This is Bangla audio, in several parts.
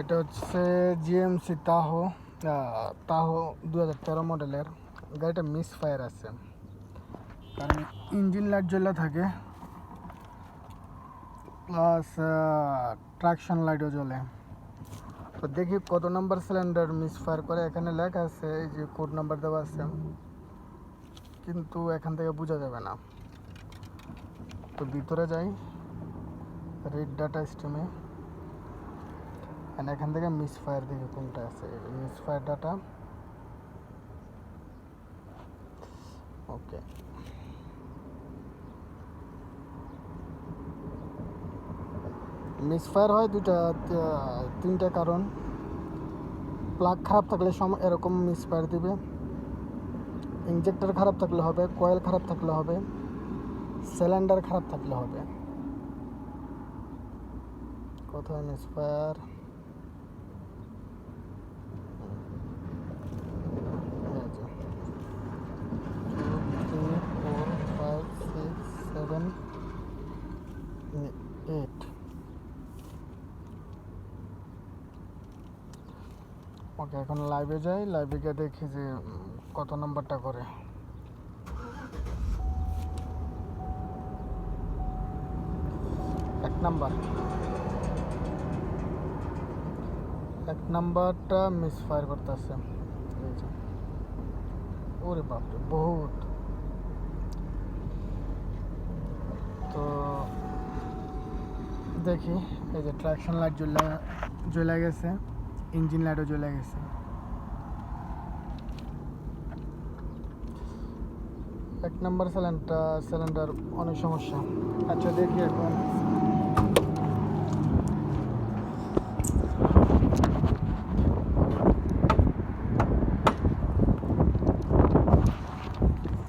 এটা হচ্ছে জিএমসি তাহো তাহো 2013 মডেলের। গাড়িটা মিস ফায়ার আছে, কারণ ইঞ্জিন লাইট জ্বলা থাকে প্লাস ট্রাকশন লাইটও জ্বলে। তো দেখি কত নাম্বার সিলিন্ডার মিস ফায়ার করে। এখানে লেখা আছে, এই যে কোড নাম্বার দেওয়া আছে, কিন্তু এখান থেকে বোঝা যাবে না। তো ভিতরে যাই, রিড ডাটা স্ট্রিমে, এখান থেকে মিস ফায়ার দেখি কোনটা আছে। মিস ফায়ার ডাটা, ওকে। মিস ফায়ার হয় তিনটা কারণ। প্লাগ খারাপ থাকলে এরকম মিস ফায়ার দিবে, ইঞ্জেক্টর খারাপ থাকলে হবে, কয়েল খারাপ থাকলে হবে, সিলিন্ডার খারাপ থাকলে হবে। কোথায় মিস ফায়ার? ওকে, এখন লাইভে যাই। লাইভে গিয়ে দেখি যে কত নাম্বারটা করে। এক নাম্বারটা মিস ফায়ার করতেছে। ওরে বাপরে, বহুত। তো দেখি, এই যে ট্রাকশন লাইট জ্বলে গেছে, ইঞ্জিন লাইটও জ্বলে গেছে। এক নাম্বার সিলিন্ডার অনেক সমস্যা। আচ্ছা দেখি এখন।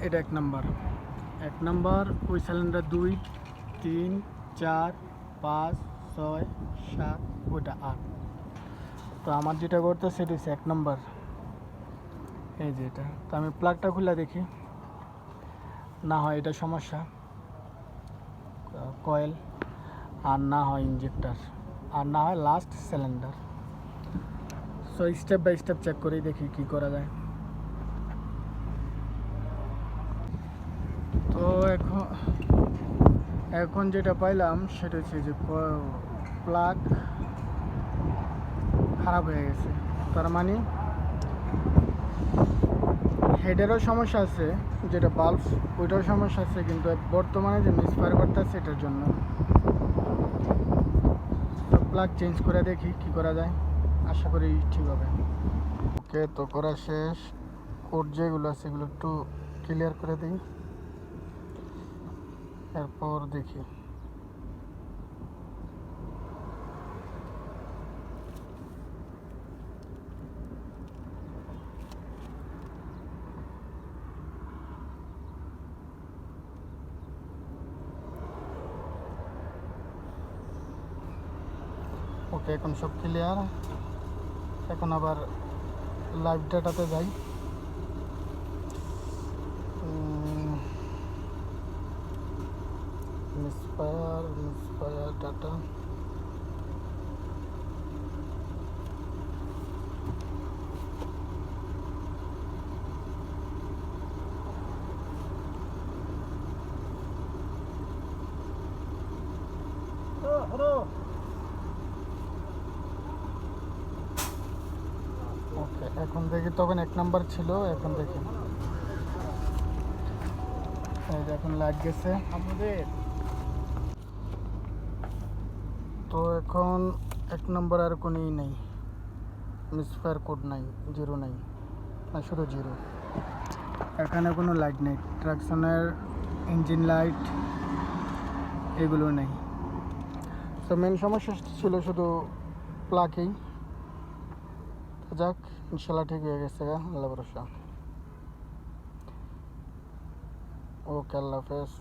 এটা এক নাম্বার, ওই সিলিন্ডার 2, 3, 4, 5, 6, 7, ওইটা 8। তো আমার যেটা করতে সেটা হচ্ছে এক নাম্বার, এই যে এটা। তো আমি প্লাগটা খুলে দেখি, না হয় এটা সমস্যা কয়েল, আর না হয় ইঞ্জেক্টর, আর না হয় last cylinder. So step by step check করেই দেখি কি করা যায়। তো এখন যেটা পাইলাম সেটা হচ্ছে যে প্লাগ খারাপ হয়ে গেছে। তার মানে হেডেরও সমস্যা আছে, যেটা বাল্ব, ওইটাও সমস্যা আছে, কিন্তু বর্তমানে যে মিসফায়ার করতেছে এটার জন্য। তো প্লাগ চেঞ্জ করে দেখি কি করা যায়, আশা করি ঠিক হবে। ওকে, তো করা শেষ। কোড যেগুলো আছে সেগুলো একটু ক্লিয়ার করে দিই, এরপর দেখি। ওকে, এখন সব ক্লিয়ার। এখন আবার লাইভ ডাটাতে যাই। মিসফায়ার ডাটা, ওকে। এখন দেখি, তখন এক নাম্বার ছিল, এখন দেখি। এখন লাইট গেছে আমাদের। তো এখন এক নম্বর আর কোনোই নেই, মিসফায়ার কোড নাই, জিরো নাই, না শুধু জিরো। এখানে কোনো লাইট নেই, ট্রাকশনের ইঞ্জিন লাইট এগুলো নেই। তো মেন সমস্যা ছিল শুধু প্লাগেই। যাক, ইনশাল্লাহ ঠিক হয়ে গেছে, আল্লাহ ভরসা। ওকে, আল্লাহ হাফেজ।